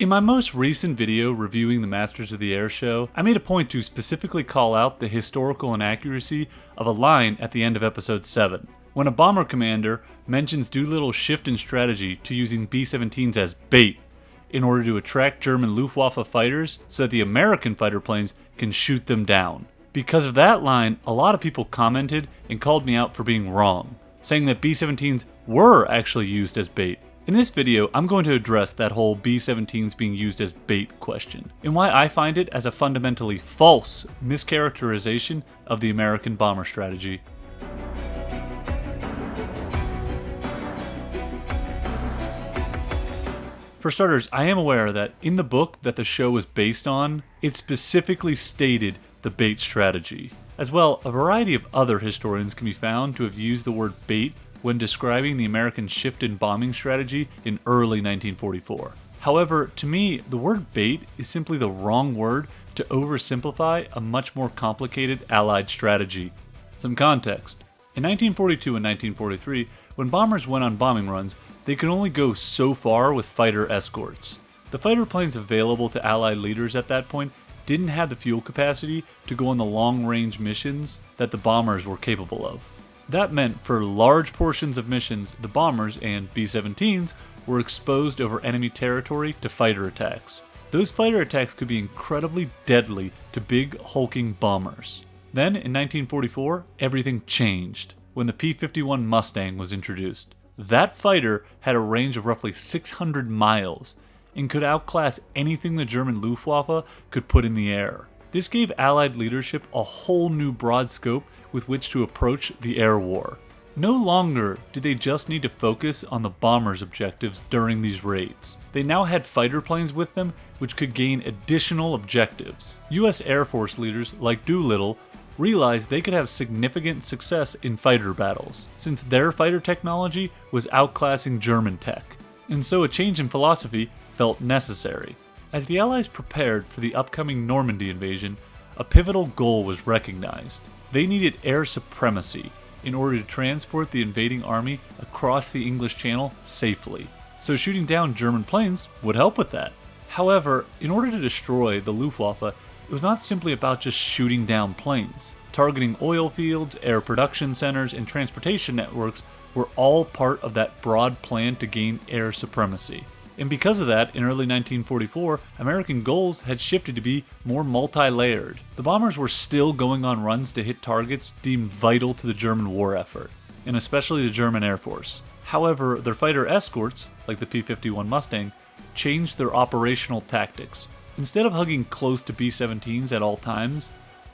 In my most recent video reviewing the Masters of the Air show, I made a point to specifically call out the historical inaccuracy of a line at the end of episode 7. When a bomber commander mentions Doolittle's shift in strategy to using B-17s as bait in order to attract German Luftwaffe fighters so that the American fighter planes can shoot them down. Because of that line, a lot of people commented and called me out for being wrong, saying that B-17s were actually used as bait. In this video, I'm going to address that whole B-17s being used as bait question, and why I find it as a fundamentally false mischaracterization of the American bomber strategy. For starters, I am aware that in the book that the show was based on, it specifically stated the bait strategy. As well, a variety of other historians can be found to have used the word bait when describing the American shift in bombing strategy in early 1944. However, to me, the word bait is simply the wrong word to oversimplify a much more complicated Allied strategy. Some context. In 1942 and 1943, when bombers went on bombing runs, they could only go so far with fighter escorts. The fighter planes available to Allied leaders at that point didn't have the fuel capacity to go on the long-range missions that the bombers were capable of. That meant for large portions of missions, the bombers and B-17s were exposed over enemy territory to fighter attacks. Those fighter attacks could be incredibly deadly to big, hulking bombers. Then, in 1944, everything changed when the P-51 Mustang was introduced. That fighter had a range of roughly 600 miles and could outclass anything the German Luftwaffe could put in the air. This gave Allied leadership a whole new broad scope with which to approach the air war. No longer did they just need to focus on the bombers' objectives during these raids. They now had fighter planes with them which could gain additional objectives. US Air Force leaders like Doolittle realized they could have significant success in fighter battles, since their fighter technology was outclassing German tech, and so a change in philosophy felt necessary. As the Allies prepared for the upcoming Normandy invasion, a pivotal goal was recognized. They needed air supremacy in order to transport the invading army across the English Channel safely, so shooting down German planes would help with that. However, in order to destroy the Luftwaffe, it was not simply about just shooting down planes. Targeting oil fields, air production centers, and transportation networks were all part of that broad plan to gain air supremacy. And because of that, in early 1944, American goals had shifted to be more multi-layered. The bombers were still going on runs to hit targets deemed vital to the German war effort, and especially the German Air Force. However, their fighter escorts, like the P-51 Mustang, changed their operational tactics. Instead of hugging close to B-17s at all times,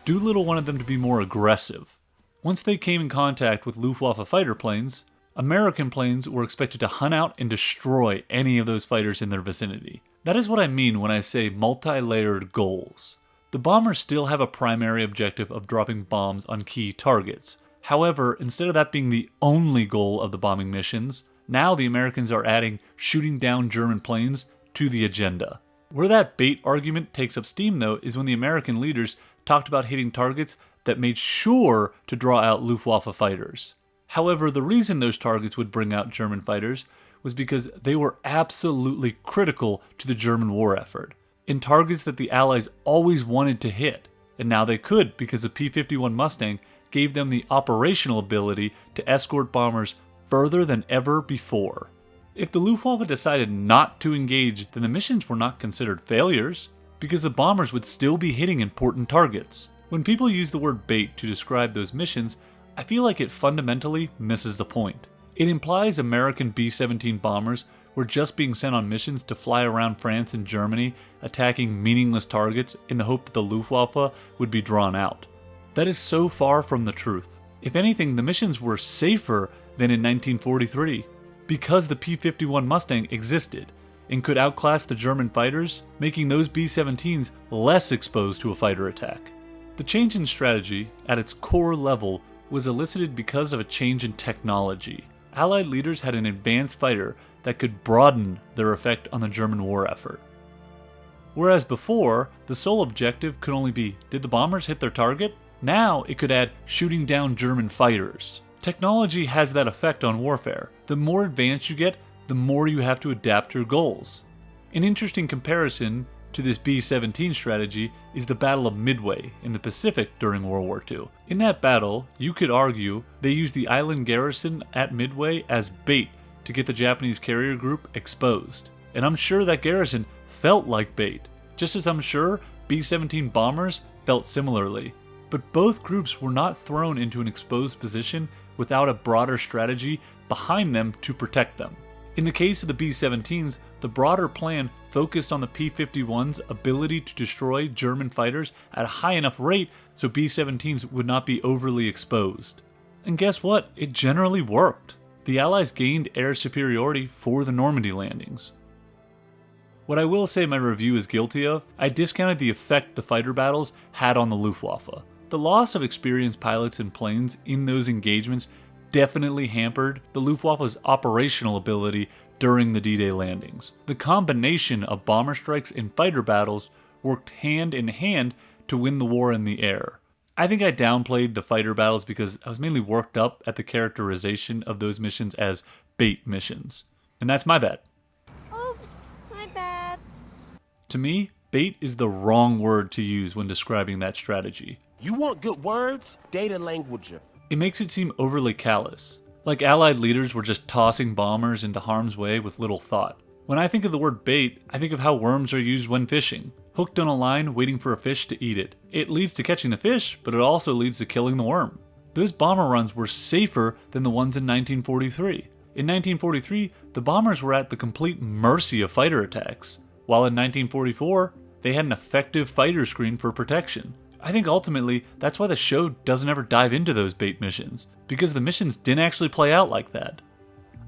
Doolittle wanted them to be more aggressive. Once they came in contact with Luftwaffe fighter planes, American planes were expected to hunt out and destroy any of those fighters in their vicinity. That is what I mean when I say multi-layered goals. The bombers still have a primary objective of dropping bombs on key targets. However, instead of that being the only goal of the bombing missions, now the Americans are adding shooting down German planes to the agenda. Where that bait argument takes up steam, though, is when the American leaders talked about hitting targets that made sure to draw out Luftwaffe fighters. However, the reason those targets would bring out German fighters was because they were absolutely critical to the German war effort, and targets that the Allies always wanted to hit, and now they could because the P-51 Mustang gave them the operational ability to escort bombers further than ever before. If the Luftwaffe decided not to engage, then the missions were not considered failures, because the bombers would still be hitting important targets. When people use the word bait to describe those missions, I feel like it fundamentally misses the point. It implies American B-17 bombers were just being sent on missions to fly around France and Germany, attacking meaningless targets in the hope that the Luftwaffe would be drawn out. That is so far from the truth. If anything, the missions were safer than in 1943, because the P-51 Mustang existed and could outclass the German fighters, making those B-17s less exposed to a fighter attack. The change in strategy, at its core level, was elicited because of a change in technology. Allied leaders had an advanced fighter that could broaden their effect on the German war effort. Whereas before, the sole objective could only be, did the bombers hit their target? Now it could add shooting down German fighters. Technology has that effect on warfare. The more advanced you get, the more you have to adapt your goals. An interesting comparison to this B-17 strategy is the Battle of Midway in the Pacific during World War II. In that battle, you could argue they used the island garrison at Midway as bait to get the Japanese carrier group exposed. And I'm sure that garrison felt like bait, just as I'm sure B-17 bombers felt similarly. But both groups were not thrown into an exposed position without a broader strategy behind them to protect them. In the case of the B-17s, the broader plan focused on the P-51's ability to destroy German fighters at a high enough rate so B-17s would not be overly exposed. And guess what? It generally worked. The Allies gained air superiority for the Normandy landings. What I will say my review is guilty of, I discounted the effect the fighter battles had on the Luftwaffe. The loss of experienced pilots and planes in those engagements definitely hampered the Luftwaffe's operational ability during the D-Day landings. The combination of bomber strikes and fighter battles worked hand in hand to win the war in the air. I think I downplayed the fighter battles because I was mainly worked up at the characterization of those missions as bait missions. And that's my bad. Oops, my bad. To me, bait is the wrong word to use when describing that strategy. You want good words? Data languager. It makes it seem overly callous, like Allied leaders were just tossing bombers into harm's way with little thought. When I think of the word bait, I think of how worms are used when fishing. Hooked on a line, waiting for a fish to eat it. It leads to catching the fish, but it also leads to killing the worm. Those bomber runs were safer than the ones in 1943. In 1943, the bombers were at the complete mercy of fighter attacks, while in 1944, they had an effective fighter screen for protection. I think ultimately, that's why the show doesn't ever dive into those bait missions, because the missions didn't actually play out like that.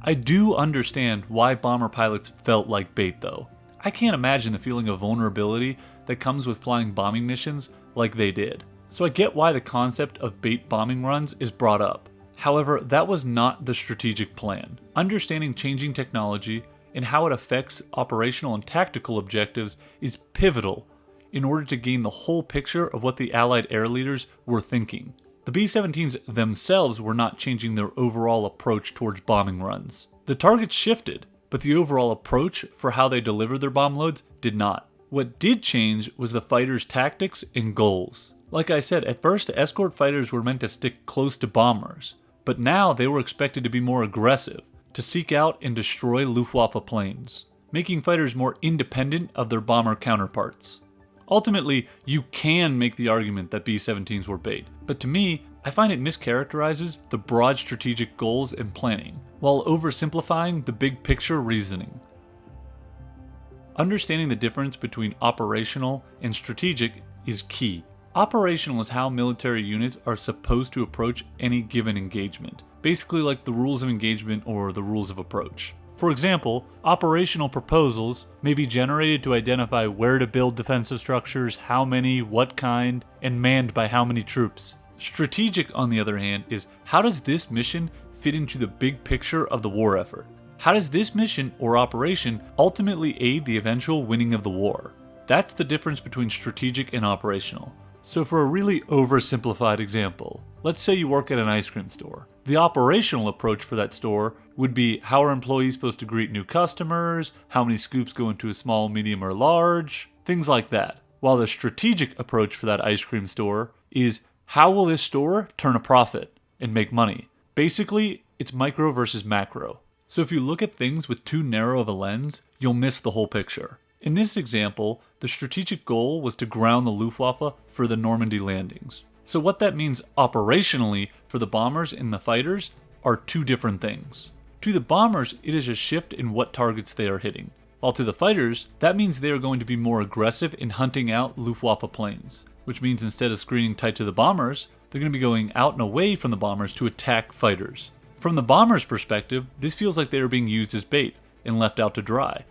I do understand why bomber pilots felt like bait though. I can't imagine the feeling of vulnerability that comes with flying bombing missions like they did. So I get why the concept of bait bombing runs is brought up. However, that was not the strategic plan. Understanding changing technology and how it affects operational and tactical objectives is pivotal in order to gain the whole picture of what the Allied air leaders were thinking. The B-17s themselves were not changing their overall approach towards bombing runs. The targets shifted, but the overall approach for how they delivered their bomb loads did not. What did change was the fighters' tactics and goals. Like I said, at first escort fighters were meant to stick close to bombers, but now they were expected to be more aggressive, to seek out and destroy Luftwaffe planes, making fighters more independent of their bomber counterparts. Ultimately, you can make the argument that B-17s were bait, but to me, I find it mischaracterizes the broad strategic goals and planning, while oversimplifying the big picture reasoning. Understanding the difference between operational and strategic is key. Operational is how military units are supposed to approach any given engagement, basically like the rules of engagement or the rules of approach. For example, operational proposals may be generated to identify where to build defensive structures, how many, what kind, and manned by how many troops. Strategic, on the other hand, is how does this mission fit into the big picture of the war effort? How does this mission or operation ultimately aid the eventual winning of the war? That's the difference between strategic and operational. So for a really oversimplified example, let's say you work at an ice cream store. The operational approach for that store would be how are employees supposed to greet new customers, how many scoops go into a small, medium, or large, things like that. While the strategic approach for that ice cream store is how will this store turn a profit and make money? Basically, it's micro versus macro. So if you look at things with too narrow of a lens, you'll miss the whole picture. In this example, the strategic goal was to ground the Luftwaffe for the Normandy landings. So what that means operationally for the bombers and the fighters are two different things. To the bombers, it is a shift in what targets they are hitting, while to the fighters, that means they are going to be more aggressive in hunting out Luftwaffe planes, which means instead of screening tight to the bombers, they're going to be going out and away from the bombers to attack fighters. From the bombers' perspective, this feels like they are being used as bait and left out to dry.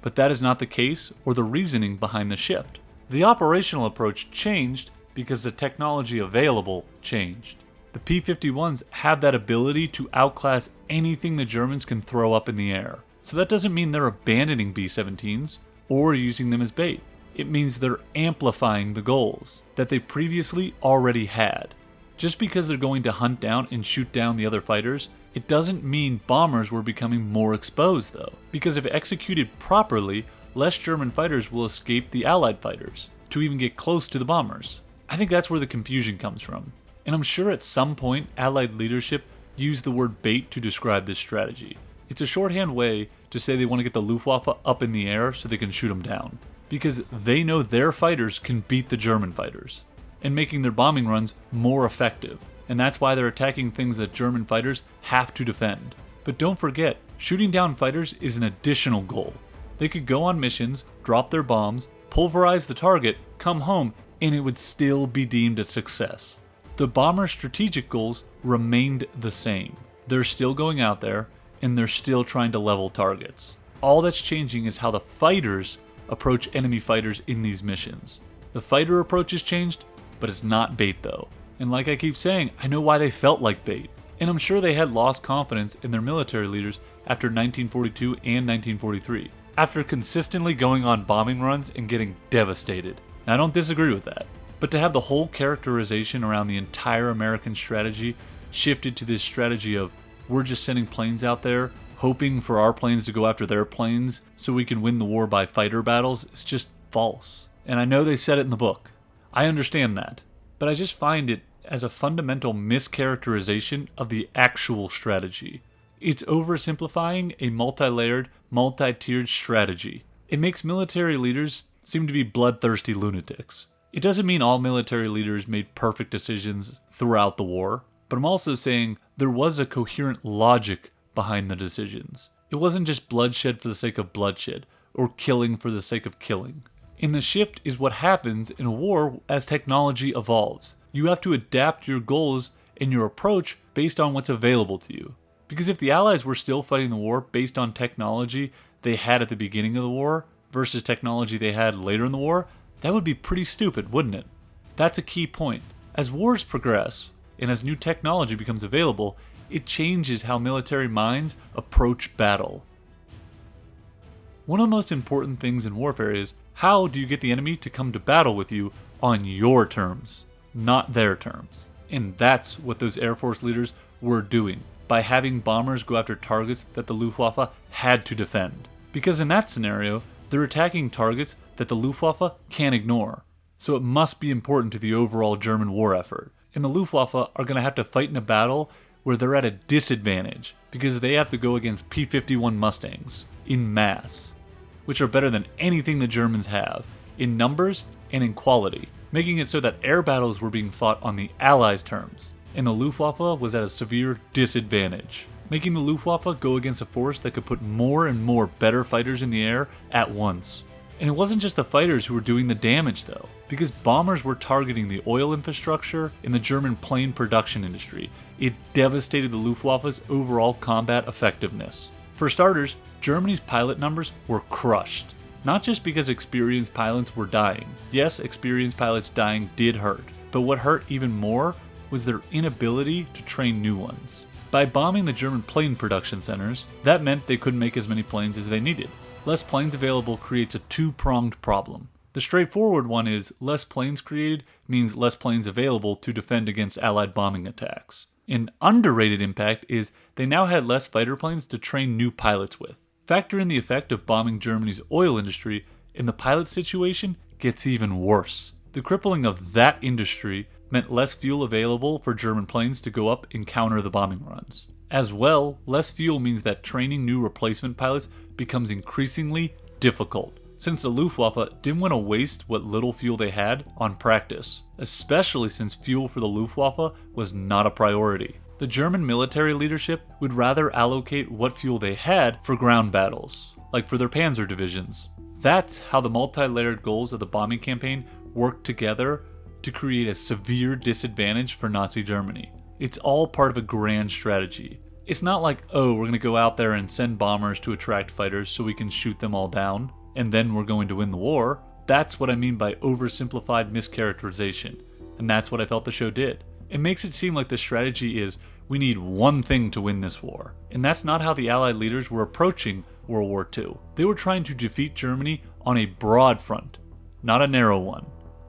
But that is not the case or the reasoning behind the shift. The operational approach changed because the technology available changed. The P-51s have that ability to outclass anything the Germans can throw up in the air. So that doesn't mean they're abandoning B-17s or using them as bait. It means they're amplifying the goals that they previously already had. Just because they're going to hunt down and shoot down the other fighters, it doesn't mean bombers were becoming more exposed though. Because if executed properly, less German fighters will escape the Allied fighters to even get close to the bombers. I think that's where the confusion comes from. And I'm sure at some point Allied leadership used the word bait to describe this strategy. It's a shorthand way to say they want to get the Luftwaffe up in the air so they can shoot them down. Because they know their fighters can beat the German fighters, and making their bombing runs more effective. And that's why they're attacking things that German fighters have to defend. But don't forget, shooting down fighters is an additional goal. They could go on missions, drop their bombs, pulverize the target, come home, and it would still be deemed a success. The bomber's strategic goals remained the same. They're still going out there, and they're still trying to level targets. All that's changing is how the fighters approach enemy fighters in these missions. The fighter approach has changed, but it's not bait though. And like I keep saying, I know why they felt like bait. And I'm sure they had lost confidence in their military leaders after 1942 and 1943, after consistently going on bombing runs and getting devastated. And I don't disagree with that. But to have the whole characterization around the entire American strategy shifted to this strategy of we're just sending planes out there, hoping for our planes to go after their planes so we can win the war by fighter battles, is just false. And I know they said it in the book. I understand that. But I just find it as a fundamental mischaracterization of the actual strategy. It's oversimplifying a multi-layered, multi-tiered strategy. It makes military leaders seem to be bloodthirsty lunatics. It doesn't mean all military leaders made perfect decisions throughout the war, but I'm also saying there was a coherent logic behind the decisions. It wasn't just bloodshed for the sake of bloodshed, or killing for the sake of killing. And the shift is what happens in a war as technology evolves. You have to adapt your goals and your approach based on what's available to you. Because if the Allies were still fighting the war based on technology they had at the beginning of the war versus technology they had later in the war, that would be pretty stupid, wouldn't it? That's a key point. As wars progress, and as new technology becomes available, it changes how military minds approach battle. One of the most important things in warfare is how do you get the enemy to come to battle with you on your terms, not their terms. And that's what those Air Force leaders were doing by having bombers go after targets that the Luftwaffe had to defend. Because in that scenario, they're attacking targets that the Luftwaffe can't ignore. So it must be important to the overall German war effort. And the Luftwaffe are going to have to fight in a battle where they're at a disadvantage because they have to go against P-51 Mustangs in mass, which are better than anything the Germans have in numbers and in quality, making it so that air battles were being fought on the Allies' terms, and the Luftwaffe was at a severe disadvantage, making the Luftwaffe go against a force that could put more and more better fighters in the air at once. And it wasn't just the fighters who were doing the damage though, because bombers were targeting the oil infrastructure and the German plane production industry. It devastated the Luftwaffe's overall combat effectiveness. For starters, Germany's pilot numbers were crushed. Not just because experienced pilots were dying. Yes, experienced pilots dying did hurt, but what hurt even more was their inability to train new ones. By bombing the German plane production centers, that meant they couldn't make as many planes as they needed. Less planes available creates a two-pronged problem. The straightforward one is less planes created means less planes available to defend against Allied bombing attacks. An underrated impact is they now had less fighter planes to train new pilots with. Factor in the effect of bombing Germany's oil industry, and the pilot situation gets even worse. The crippling of that industry meant less fuel available for German planes to go up and counter the bombing runs. As well, less fuel means that training new replacement pilots becomes increasingly difficult, since the Luftwaffe didn't want to waste what little fuel they had on practice, especially since fuel for the Luftwaffe was not a priority. The German military leadership would rather allocate what fuel they had for ground battles, like for their panzer divisions. That's how the multi-layered goals of the bombing campaign worked together to create a severe disadvantage for Nazi Germany. It's all part of a grand strategy. It's not like, oh, we're going to go out there and send bombers to attract fighters so we can shoot them all down, and then we're going to win the war. That's what I mean by oversimplified mischaracterization, and that's what I felt the show did. It makes it seem like the strategy is, we need one thing to win this war. And that's not how the Allied leaders were approaching World War II. They were trying to defeat Germany on a broad front, not a narrow one.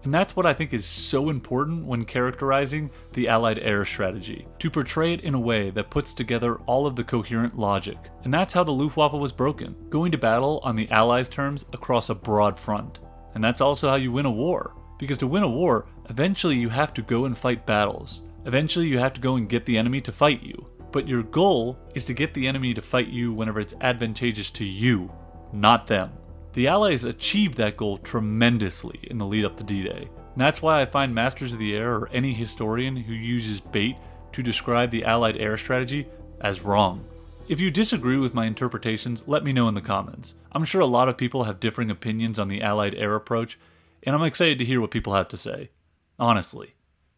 And that's what I think is so important when characterizing the Allied air strategy, to portray it in a way that puts together all of the coherent logic. And that's how the Luftwaffe was broken, going to battle on the Allies' terms across a broad front. And that's also how you win a war, because to win a war, eventually you have to go and fight battles. Eventually you have to go and get the enemy to fight you. But your goal is to get the enemy to fight you whenever it's advantageous to you, not them. The Allies achieved that goal tremendously in the lead up to D-Day. And that's why I find Masters of the Air or any historian who uses bait to describe the Allied air strategy as wrong. If you disagree with my interpretations, let me know in the comments. I'm sure a lot of people have differing opinions on the Allied air approach, and I'm excited to hear what people have to say. Honestly.